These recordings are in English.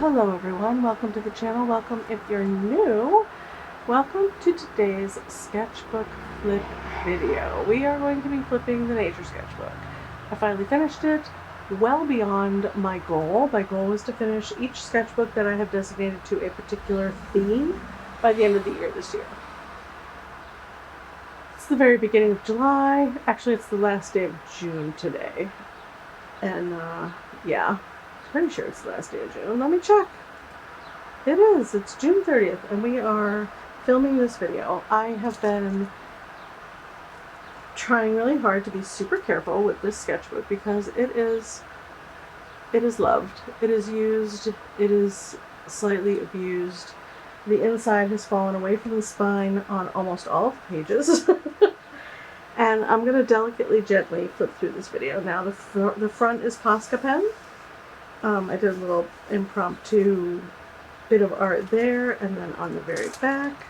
Hello everyone, welcome to the channel. Welcome if you're new. Welcome to today's sketchbook flip video. We are going to be flipping the nature sketchbook. I finally finished it, well beyond my goal. My goal was to finish each sketchbook that I have designated to a particular theme by the end of the year this year. It's the very beginning of July. Actually, it's the last day of June today. And yeah. Pretty sure it's the last day of June. Let me check. It is. It's June 30th, and we are filming this video. I have been trying really hard to be super careful with this sketchbook because it is loved. It is used. It is slightly abused. The inside has fallen away from the spine on almost all of the pages. And I'm going to delicately, gently flip through this video. Now, the front is Posca pen. I did a little impromptu bit of art there, and then on the very back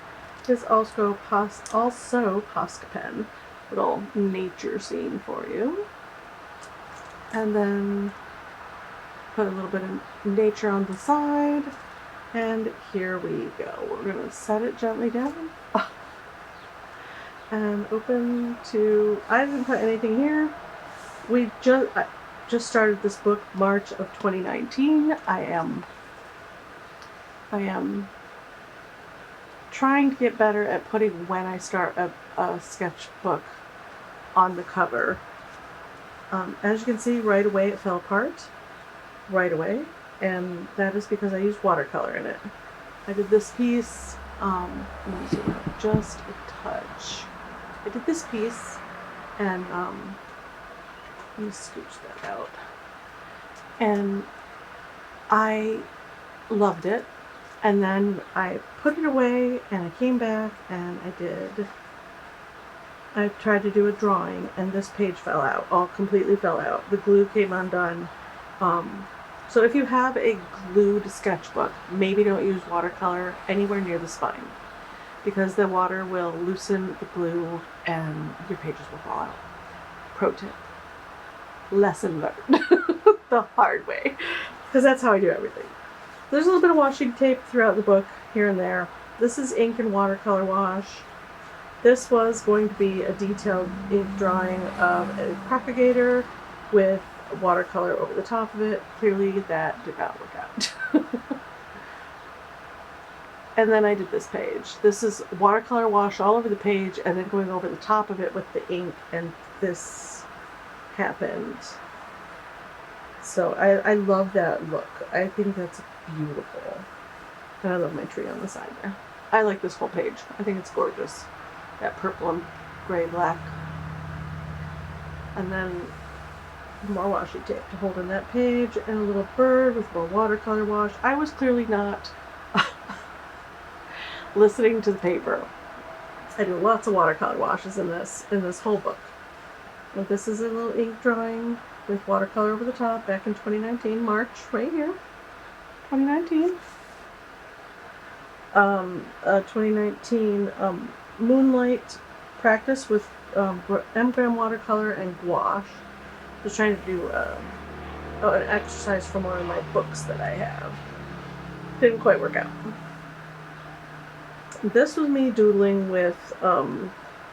is also Posca pen. Little nature scene for you. And then put a little bit of nature on the side, and here we go. We're going to set it gently down. And open to, I didn't put anything here. I just started this book March of 2019. I am trying to get better at putting when I start a sketchbook on the cover. As you can see, right away it fell apart. Right away. And that is because I used watercolor in it. I did this piece, let me zoom out just a touch. I did this piece and let me scooch that out. And I loved it. And then I put it away and I came back and I tried to do a drawing, and this page fell out, completely fell out. The glue came undone. So if you have a glued sketchbook, maybe don't use watercolor anywhere near the spine, because the water will loosen the glue and your pages will fall out. Pro tip. Lesson learned the hard way, because that's how I do everything. There's a little bit of washing tape throughout the book here and there. This is ink and watercolor wash. This was going to be a detailed ink drawing of a propagator with watercolor over the top of it. Clearly that did not work out. And then I did this page. This is watercolor wash all over the page and then going over the top of it with the ink, and this happened. So I love that look. I think that's beautiful. And I love my tree on the side there. I like this whole page. I think it's gorgeous. That purple and gray black. And then more washi tape to hold in that page, and a little bird with more watercolor wash. I was clearly not listening to the paper. I do lots of watercolor washes in this whole book. And this is a little ink drawing with watercolor over the top back in 2019, March, right here, 2019. 2019 moonlight practice with M-gram watercolor and gouache. I was trying to do an exercise from one of my books that I have. Didn't quite work out. This was me doodling with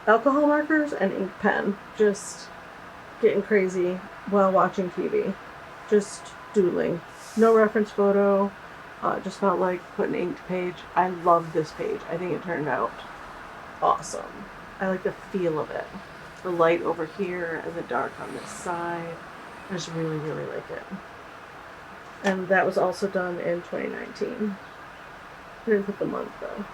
alcohol markers and ink pen, just getting crazy while watching TV, just doodling. No reference photo, just felt like putting ink to page. I love this page. I think it turned out awesome. I like the feel of it. The light over here and the dark on this side. I just really, really like it. And that was also done in 2019. I didn't put the month though.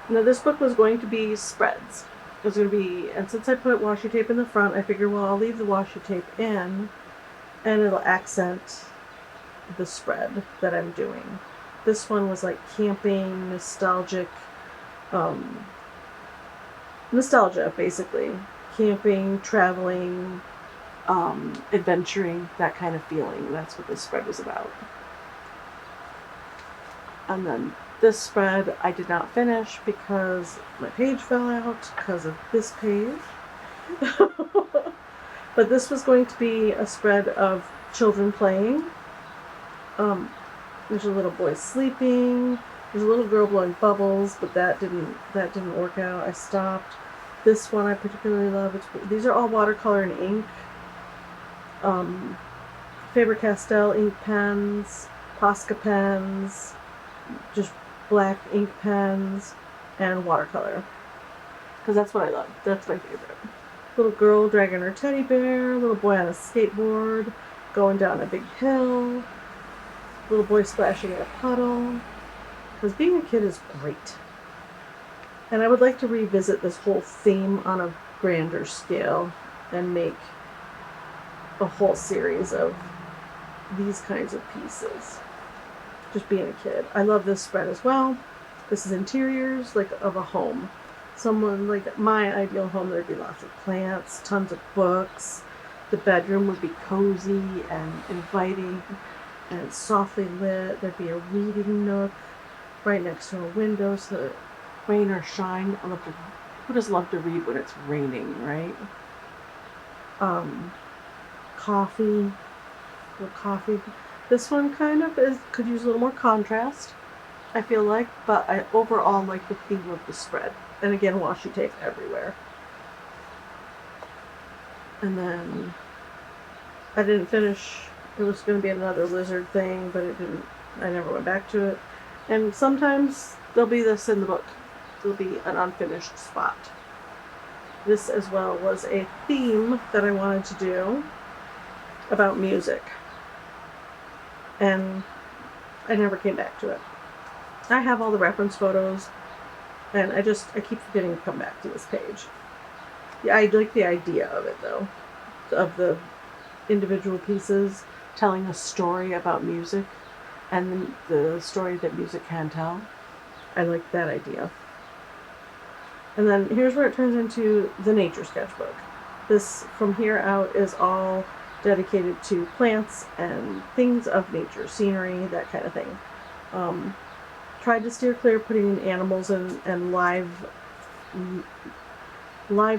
Now this book was going to be spreads. It was going to be, and since I put washi tape in the front, I figured, well, I'll leave the washi tape in and it'll accent the spread that I'm doing. This one was like camping, nostalgic, nostalgia basically. Camping, traveling, adventuring, that kind of feeling. That's what this spread was about. And then this spread I did not finish because my page fell out because of this page. But this was going to be a spread of children playing. There's a little boy sleeping. There's a little girl blowing bubbles, but that didn't work out. I stopped. This one I particularly love. These are all watercolor and ink. Faber-Castell ink pens, Posca pens, just black ink pens, and watercolor. Because that's what I love. That's my favorite. Little girl dragging her teddy bear, little boy on a skateboard, going down a big hill, little boy splashing in a puddle. Because being a kid is great. And I would like to revisit this whole theme on a grander scale and make a whole series of these kinds of pieces. Just being a kid. I love this spread as well. This is interiors, like, of a home. Someone, like my ideal home, there'd be lots of plants, tons of books. The bedroom would be cozy and inviting and softly lit. There'd be a reading nook right next to a window, so that rain or shine. Who doesn't love to read when it's raining, right? Coffee. Little coffee. This one kind of could use a little more contrast, I feel like, but I overall like the theme of the spread. And again, washi tape everywhere. And then I didn't finish. It was going to be another lizard thing, but it didn't. I never went back to it. And sometimes there'll be this in the book. There'll be an unfinished spot. This as well was a theme that I wanted to do about music. And I never came back to it. I have all the reference photos, and I keep forgetting to come back to this page. Yeah, I like the idea of it, though, of the individual pieces telling a story about music and the story that music can tell. I like that idea. And then here's where it turns into the nature sketchbook. This, from here out, is all dedicated to plants and things of nature, scenery, that kind of thing. Tried to steer clear putting in animals and live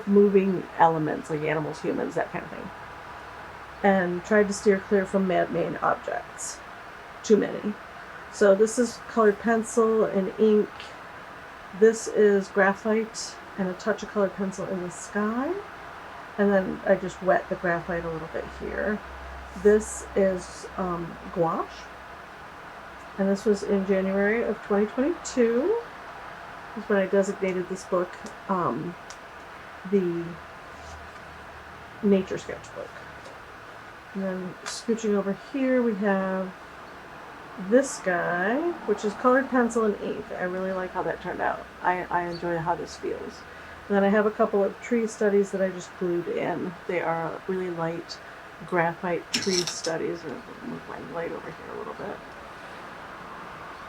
moving elements like animals, humans, that kind of thing. And tried to steer clear from man-made objects. Too many. So this is colored pencil and ink. This is graphite and a touch of colored pencil in the sky. And then I just wet the graphite a little bit here. This is gouache. And this was in January of 2022. This is when I designated this book the nature sketchbook. And then scooching over here, we have this guy, which is colored pencil and ink. I really like how that turned out. I enjoy how this feels. And then I have a couple of tree studies that I just glued in. They are really light graphite tree studies. I'm going to move my light over here a little bit.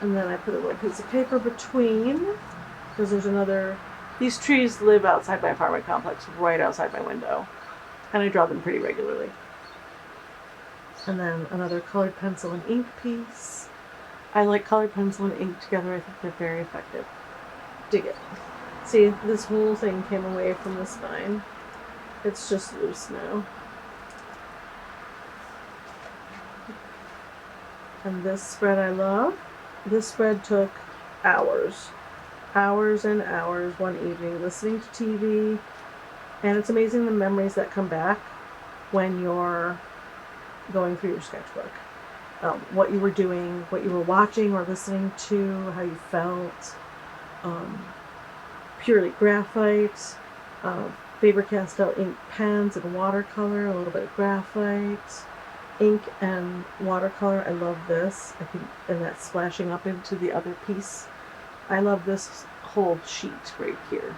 And then I put a little piece of paper between, because there's another. These trees live outside my apartment complex, right outside my window. And I draw them pretty regularly. And then another colored pencil and ink piece. I like colored pencil and ink together. I think they're very effective. Dig it. See, this whole thing came away from the spine. It's just loose now. And this spread I love. This spread took hours. Hours and hours one evening listening to TV. And it's amazing the memories that come back when you're going through your sketchbook. What you were doing, what you were watching or listening to, how you felt. Purely graphite, Faber-Castell ink pens and watercolor, a little bit of graphite, ink and watercolor. I love this. I think, and that's splashing up into the other piece. I love this whole sheet right here.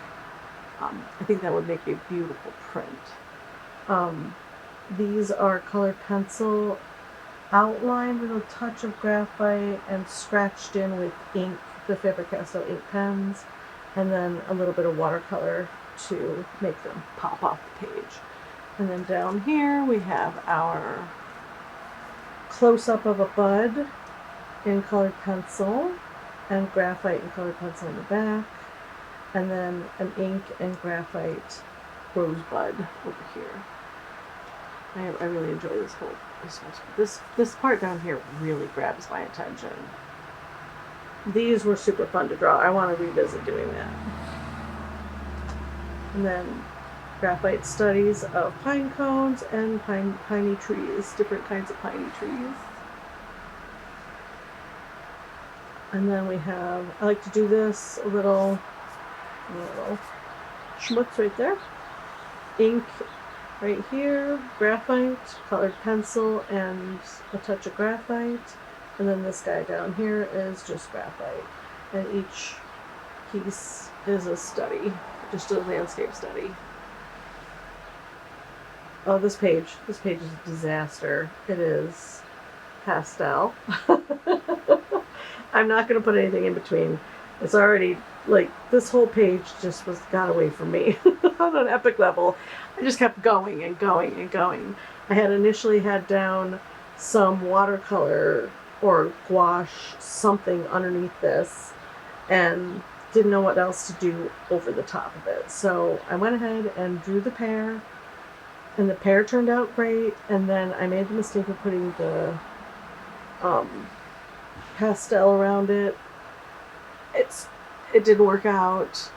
I think that would make a beautiful print. These are colored pencil, outlined with a touch of graphite and scratched in with ink, the Faber-Castell ink pens, and then a little bit of watercolor to make them pop off the page. And then down here we have our close-up of a bud in colored pencil and graphite and colored pencil in the back, and then an ink and graphite rosebud over here. I really enjoy this whole this part down here really grabs my attention. These were super fun to draw. I want to revisit doing that. And then graphite studies of pine cones and piney trees, different kinds of piney trees. And then we have, I like to do this, a little schmutz right there. Ink right here, graphite, colored pencil, and a touch of graphite. And then this guy down here is just graphite. And each piece is a study, just a landscape study. Oh, this page is a disaster. It is pastel. I'm not going to put anything in between. It's already, like, this whole page just got away from me on an epic level. I just kept going and going and going. I had initially had down some watercolor or gouache, something underneath this, and didn't know what else to do over the top of it. So I went ahead and drew the pear, and the pear turned out great, and then I made the mistake of putting the pastel around it. It didn't work out.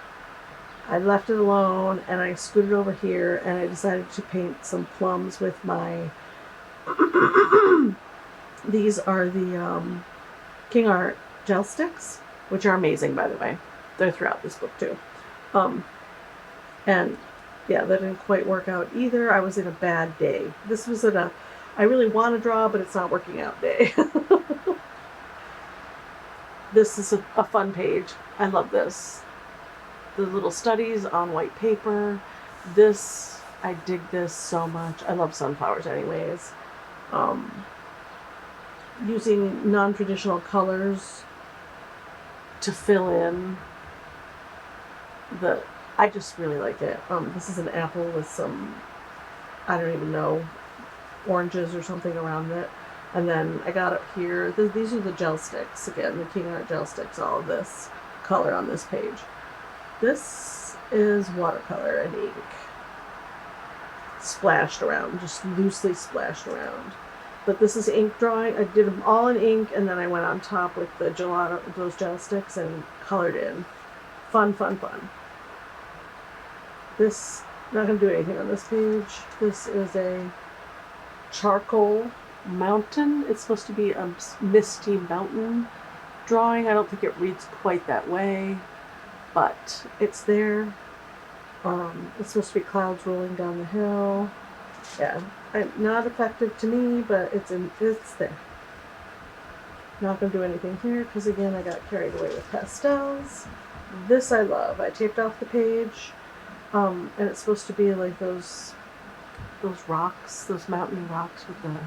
I left it alone, and I scooted over here, and I decided to paint some plums with my these are the King Art gel sticks, which are amazing, by the way. They're throughout this book too. And yeah, that didn't quite work out either. I was in a bad day. This was in a I really want to draw, but it's not working out day. This is a fun page. I love this. The little studies on white paper. This, I dig this so much. I love sunflowers anyways. Using non-traditional colors to fill in I just really like it. This is an apple with some, I don't even know, oranges or something around it. And then I got up here, these are the gel sticks, again, the King Art gel sticks, all of this color on this page. This is watercolor and ink. Splashed around, just loosely splashed around. But this is ink drawing. I did them all in ink, and then I went on top with the gelato, those gel sticks, and colored in. Fun, fun, fun. This, not going to do anything on this page. This is a charcoal mountain. It's supposed to be a misty mountain drawing. I don't think it reads quite that way, but it's there. It's supposed to be clouds rolling down the hill. Yeah, not effective to me, but it's there. Not going to do anything here because, again, I got carried away with pastels. This I love. I taped off the page, and it's supposed to be like those rocks, those mountain rocks with the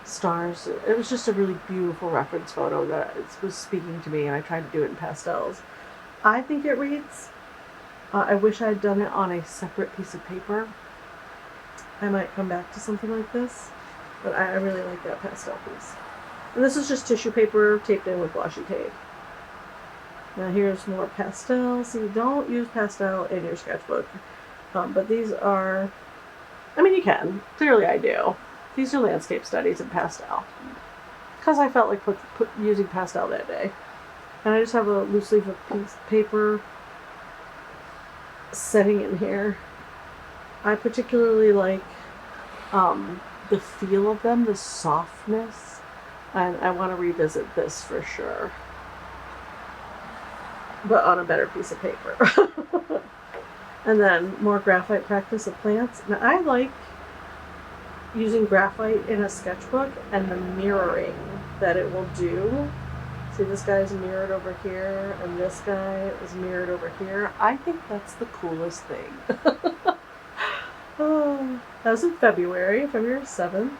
stars. It was just a really beautiful reference photo that was speaking to me, and I tried to do it in pastels. I think it reads. I wish I had done it on a separate piece of paper. I might come back to something like this, but I really like that pastel piece. And this is just tissue paper taped in with washi tape. Now here's more pastel. See, don't use pastel in your sketchbook. But these are, I mean, you can. Clearly I do. These are landscape studies in pastel. Because I felt like using pastel that day. And I just have a loose leaf of piece of paper setting in here. I particularly like the feel of them, the softness, and I want to revisit this for sure, but on a better piece of paper. And then more graphite practice of plants. Now I like using graphite in a sketchbook and the mirroring that it will do. See, this guy's mirrored over here, and this guy is mirrored over here. I think that's the coolest thing. Oh, that was in February 7th.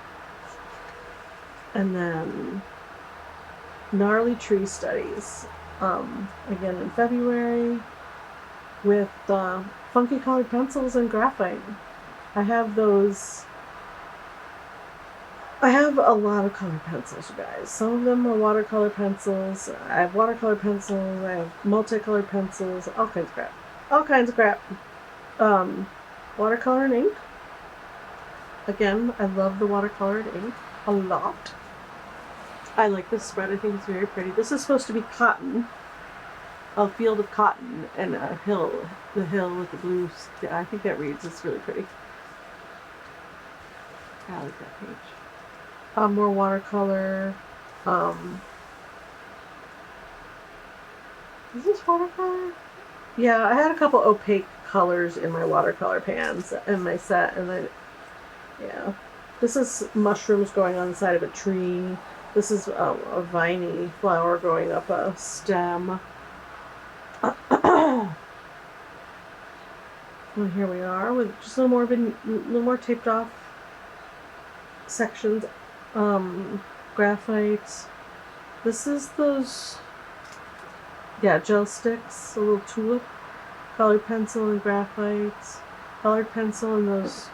And then gnarly tree studies. Again in February with funky colored pencils and graphite. I have those. I have a lot of colored pencils, you guys. Some of them are watercolor pencils. I have watercolor pencils. I have multicolored pencils. All kinds of crap. All kinds of crap. Watercolor and ink. Again, I love the watercolored ink a lot. I like this spread. I think it's very pretty. This is supposed to be cotton. A field of cotton and a hill. The hill with the blue. I think that reads. It's really pretty. I like that page. More watercolor. Is this watercolor? Yeah, I had a couple opaque colors in my watercolor pans in my set, and then, yeah. This is mushrooms growing on the side of a tree. This is a viney flower growing up a stem. And here we are with just a little more taped off sections. Graphite. This is those, yeah, gel sticks, a little tulip, colored pencil and graphite, colored pencil and those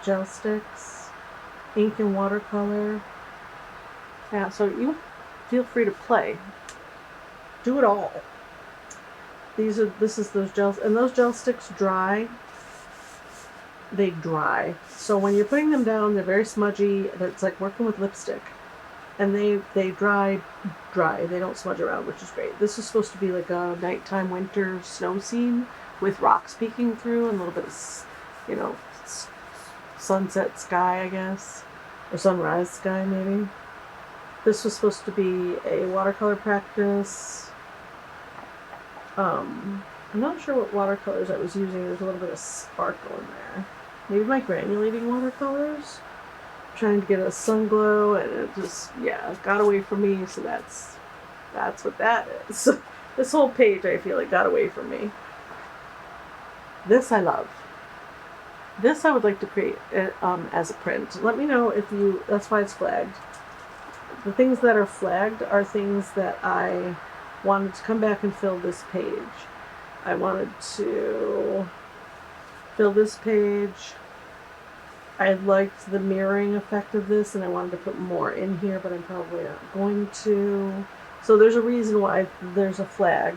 gel sticks, ink and watercolor. Yeah, so you feel free to play. Do it all. This is those gels, and those gel sticks dry. They dry. So when you're putting them down, they're very smudgy. It's like working with lipstick. And they dry. They don't smudge around, which is great. This is supposed to be like a nighttime winter snow scene with rocks peeking through and a little bit of, you know, sunset sky, I guess, or sunrise sky maybe. This was supposed to be a watercolor practice. I'm not sure what watercolors I was using. There's a little bit of sparkle in there. Maybe my granulating watercolors. Trying to get a sun glow, and it just, yeah, got away from me. So that's what that is. This whole page, I feel like, got away from me. This I love. This I would like to create as a print. Let me know if you. That's why it's flagged. The things that are flagged are things that I wanted to come back and fill this page. I wanted to fill this page. I liked the mirroring effect of this, and I wanted to put more in here, but I'm probably not going to. So there's a reason why there's a flag.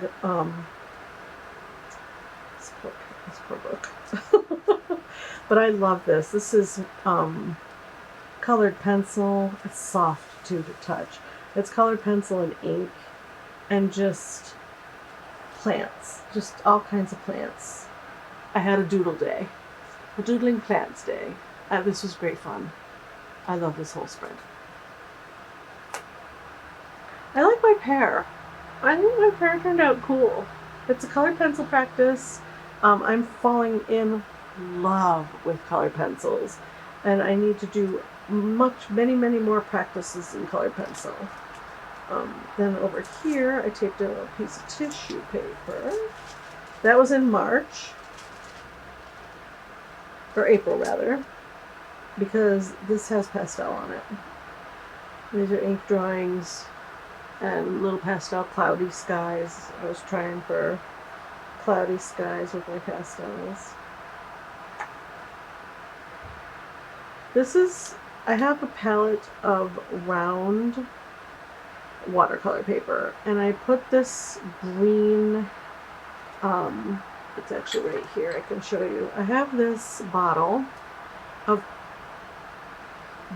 This poor book. But I love this. This is colored pencil. It's soft too to touch. It's colored pencil and ink, and just plants, just all kinds of plants. I had a doodle day, a doodling plants day. This was great fun. I love this whole spread. I like my pear. I think my pear turned out cool. It's a colored pencil practice. I'm falling in love with colored pencils, and I need to do many more practices in colored pencil. Then over here, I taped a piece of tissue paper. That was in March, or April rather, because this has pastel on it. These are ink drawings and little pastel cloudy skies. I was trying for cloudy skies with my pastels. I have a palette of round watercolor paper, and I put this green, it's actually right here, I can show you. I have this bottle of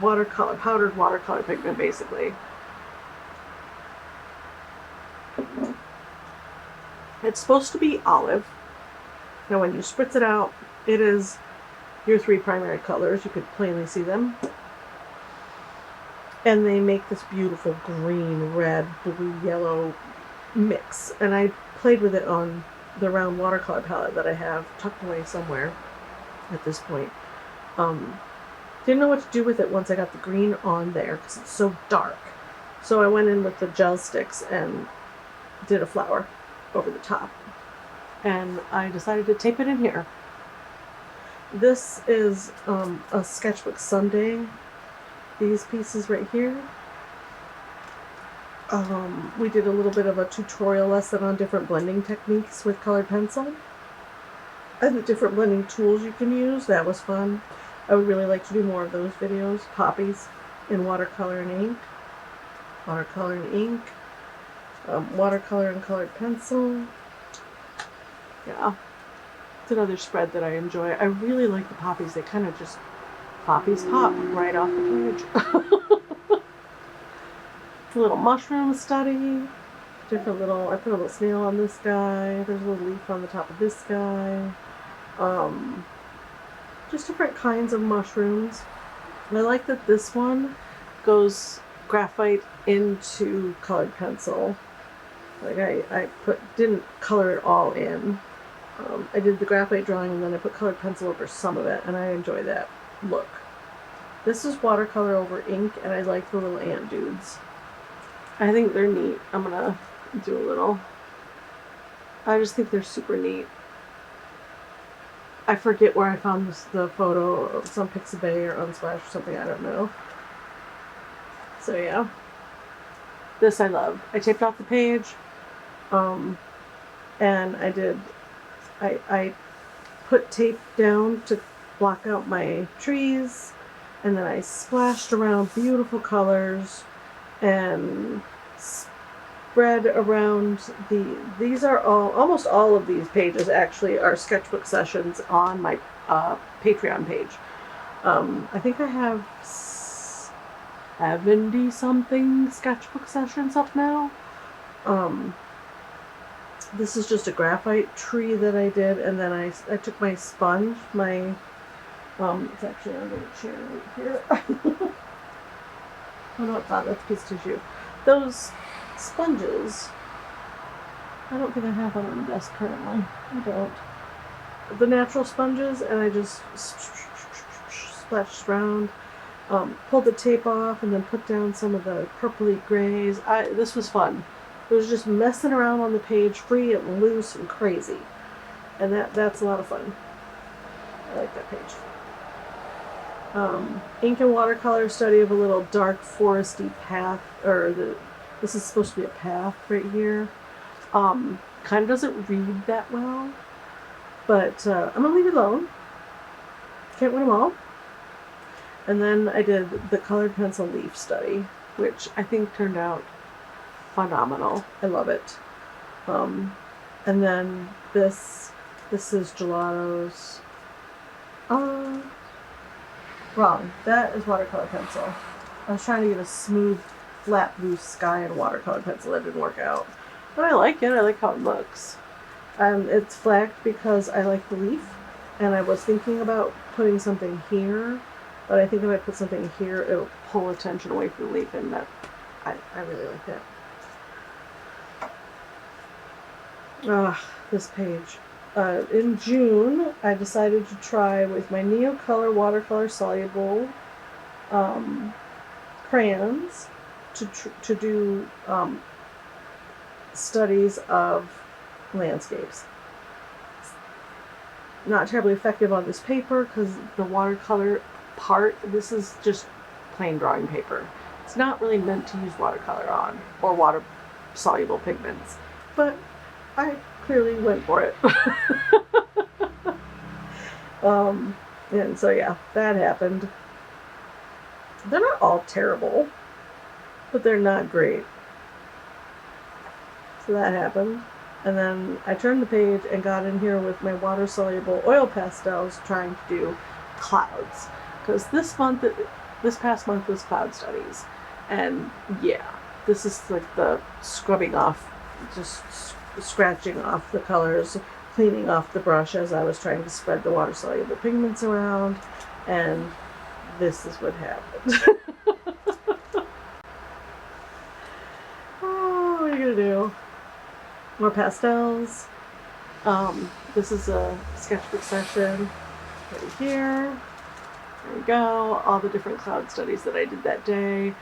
watercolor, powdered watercolor pigment basically. It's supposed to be olive. Now when you spritz it out, it is your three primary colors. You could plainly see them. And they make this beautiful green, red, blue, yellow mix. And I played with it on the round watercolor palette that I have tucked away somewhere at this point. Didn't know what to do with it once I got the green on there because it's so dark. So I went in with the gel sticks and did a flower over the top. And I decided to tape it in here. This is a Sketchbook Sunday. These pieces right here. We did a little bit of a tutorial lesson on different blending techniques with colored pencil and the different blending tools you can use. That was fun. I would really like to do more of those videos. Poppies in watercolor and ink. Watercolor and ink. Watercolor and colored pencil. Yeah. It's another spread that I enjoy. I really like the poppies. They kind of just poppies pop right off the page. Little mushroom study. Different little, I put a little snail on this guy. There's a little leaf on the top of this guy. Just different kinds of mushrooms. I like that this one goes graphite into colored pencil. Like I didn't color it all in. I did the graphite drawing and then I put colored pencil over some of it, and I enjoy that look. This is watercolor over ink, and I like the little ant dudes. I think they're neat. I'm gonna do a little. I just think they're super neat. I forget where I found the photo of some Pixabay or Unsplash or something, I don't know. So yeah. This I love. I taped off the page. And I put tape down to block out my trees, and then I splashed around beautiful colors and spread around these are almost all of these pages actually are sketchbook sessions on my Patreon page. I think I have 70 something sketchbook sessions up now. This is just a graphite tree that I did, and then I took my sponge, it's actually under the chair right here. Oh no, it's not, that's a piece of tissue. Those sponges, I don't think I have one on the desk currently. I don't. The natural sponges, and I just splashed around, pulled the tape off, and then put down some of the purpley grays. This was fun. It was just messing around on the page, free and loose and crazy. And that's a lot of fun. I like that page. Ink and watercolor study of a little dark foresty path, this is supposed to be a path right here. Kind of doesn't read that well, but I'm gonna leave it alone. Can't win them all. And then I did the colored pencil leaf study, which I think turned out phenomenal. I love it. And then this is Gelato's. Wrong. That is watercolor pencil. I was trying to get a smooth, flat blue sky in watercolor pencil. That didn't work out. But I like it. I like how it looks. It's flacked because I like the leaf. And I was thinking about putting something here. But I think if I put something here, it'll pull attention away from the leaf. And that, I really like that. This page. In June, I decided to try with my Neocolor watercolor soluble crayons to do studies of landscapes. Not terribly effective on this paper because the watercolor part, this is just plain drawing paper. It's not really meant to use watercolor on or water soluble pigments, but I clearly went for it. And so yeah, that happened. They're not all terrible, but they're not great. So that happened. And then I turned the page and got in here with my water-soluble oil pastels trying to do clouds. Because this past month was cloud studies. And yeah, this is like the scrubbing off, just scratching off the colors, cleaning off the brush as I was trying to spread the water-soluble pigments around, and this is what happened. Oh, what are you gonna do? More pastels. This is a sketchbook session right here. There we go. All the different cloud studies that I did that day.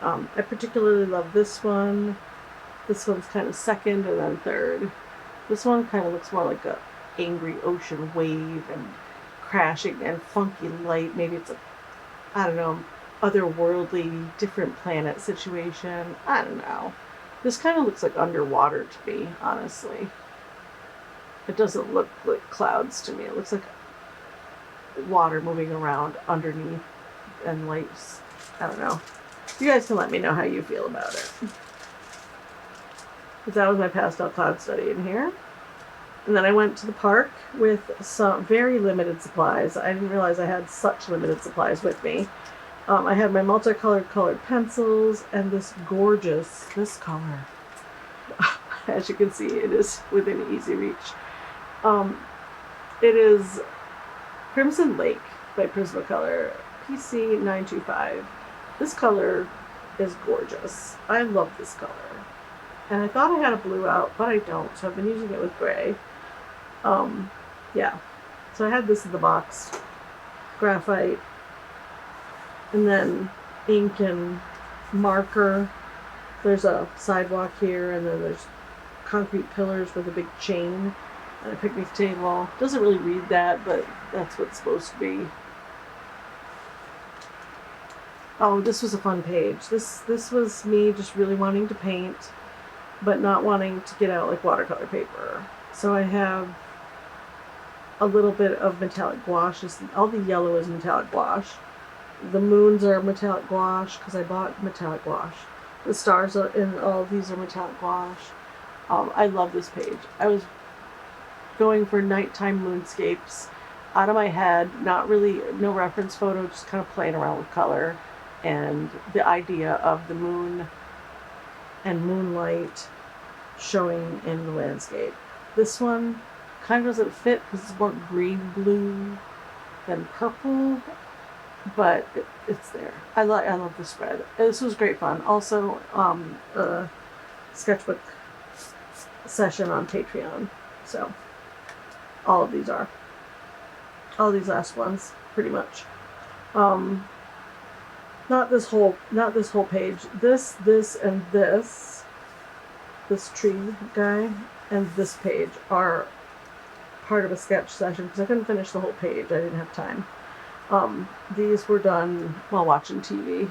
I particularly love this one. This one's kind of second and then third. This one kind of looks more like a angry ocean wave and crashing and funky light. Maybe it's a, I don't know, otherworldly, different planet situation. I don't know. This kind of looks like underwater to me, honestly. It doesn't look like clouds to me. It looks like water moving around underneath and lights. I don't know. You guys can let me know how you feel about it. But that was my pastel cloud study in here. And then I went to the park with some very limited supplies. I didn't realize I had such limited supplies with me. I had my multicolored colored pencils and this color. As you can see, it is within easy reach. It is Crimson Lake by Prismacolor, PC 925. This color is gorgeous. I love this color. And I thought I had a blue out, but I don't, so I've been using it with gray. Yeah. So I had this in the box. Graphite. And then ink and marker. There's a sidewalk here, and then there's concrete pillars with a big chain and a picnic table. Doesn't really read that, but that's what it's supposed to be. Oh, this was a fun page. This was me just really wanting to paint, but not wanting to get out like watercolor paper. So I have a little bit of metallic gouache. All the yellow is metallic gouache. The moons are metallic gouache because I bought metallic gouache. The stars in all of these are metallic gouache. I love this page. I was going for nighttime moonscapes out of my head, no reference photo, just kind of playing around with color and the idea of the moon and moonlight showing in the landscape. This one kind of doesn't fit because it's more green blue than purple, but it's there. I love the spread. This was great fun. Also, a sketchbook session on Patreon. So all of these last ones, pretty much. Not this whole page. This, and this tree guy, and this page are part of a sketch session because I couldn't finish the whole page. I didn't have time. These were done while watching TV.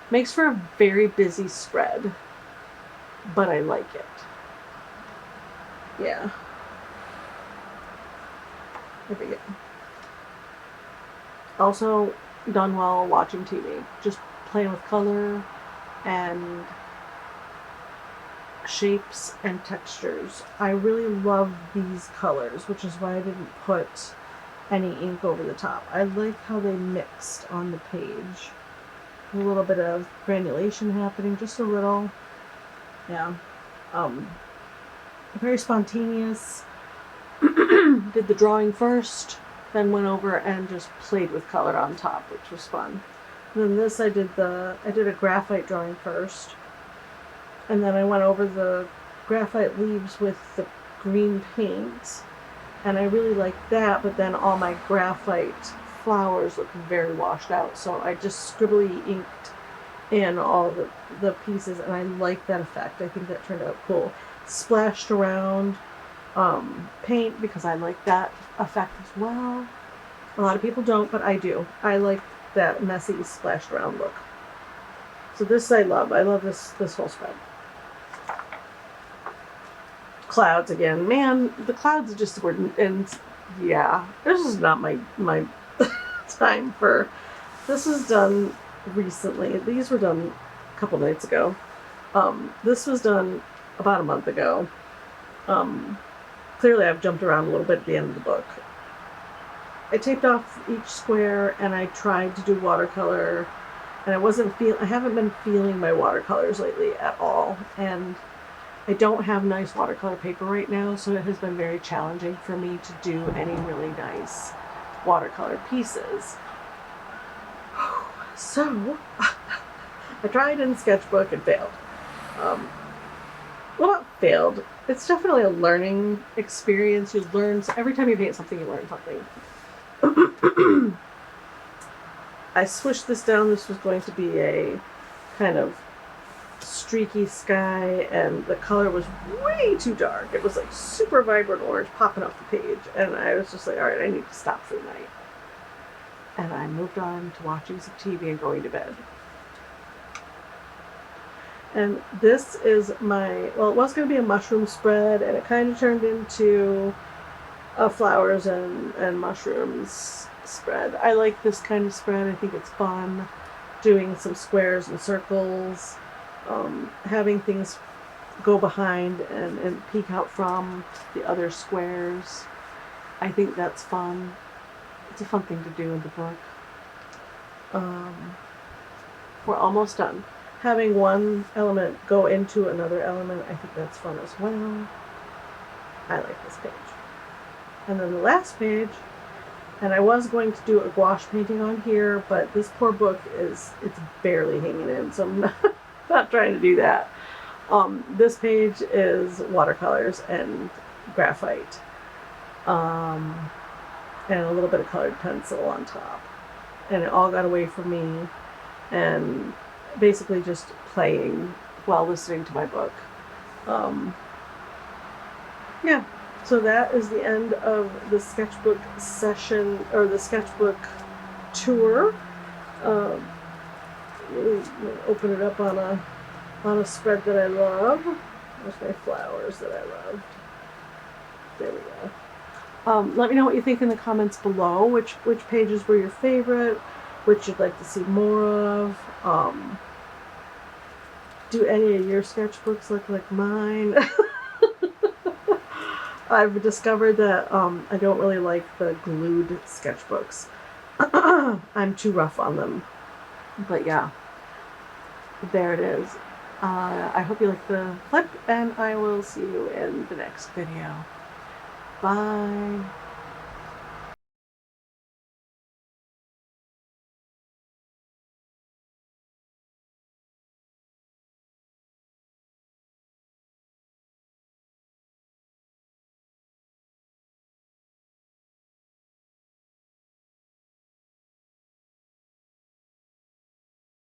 Makes for a very busy spread, but I like it. Yeah. There we go. Also done while watching TV. Just playing with color and shapes and textures. I really love these colors, which is why I didn't put any ink over the top. I like how they mixed on the page. A little bit of granulation happening, just a little. Yeah. Very spontaneous. Did the drawing first, then went over and just played with color on top, which was fun. And then this I did a graphite drawing first. And then I went over the graphite leaves with the green paint. And I really liked that, but then all my graphite flowers looked very washed out. So I just scribbly inked in all the pieces, and I like that effect. I think that turned out cool. Splashed around paint because I like that effect as well. A lot of people don't, but I do. I like that messy splashed around look. So this I love. I love this whole spread. Clouds again. Man, the clouds just were, and yeah, this is not my time for. This was done recently. These were done a couple nights ago. This was done about a month ago. Clearly I've jumped around a little bit at the end of the book. I taped off each square and I tried to do watercolor, and I haven't been feeling my watercolors lately at all, and I don't have nice watercolor paper right now, so it has been very challenging for me to do any really nice watercolor pieces. So I tried in Sketchbook and failed. Well, not failed. It's definitely a learning experience. You learn, every time you paint something, you learn something. I swished this down. This was going to be a kind of streaky sky, and the color was way too dark. It was like super vibrant orange popping off the page, and I was just like, all right, I need to stop for the night. And I moved on to watching some TV and going to bed. And this is it was going to be a mushroom spread, and it kind of turned into a flowers and mushrooms spread. I like this kind of spread. I think it's fun doing some squares and circles, having things go behind and peek out from the other squares. I think that's fun. It's a fun thing to do in the book. We're almost done. Having one element go into another element, I think that's fun as well. I like this page. And then the last page, and I was going to do a gouache painting on here, but this poor book it's barely hanging in, so I'm not trying to do that. This page is watercolors and graphite, and a little bit of colored pencil on top. And it all got away from me, and basically just playing while listening to my book. Yeah, so that is the end of the sketchbook session, or the sketchbook tour. Open it up on a spread that I love. There's my flowers that I loved. There we go. Let me know what you think in the comments below. Which pages were your favorite? Which you'd like to see more of? Do any of your sketchbooks look like mine? I've discovered that I don't really like the glued sketchbooks. I'm too rough on them. But yeah, there it is. I hope you like the flip, and I will see you in the next video. Bye.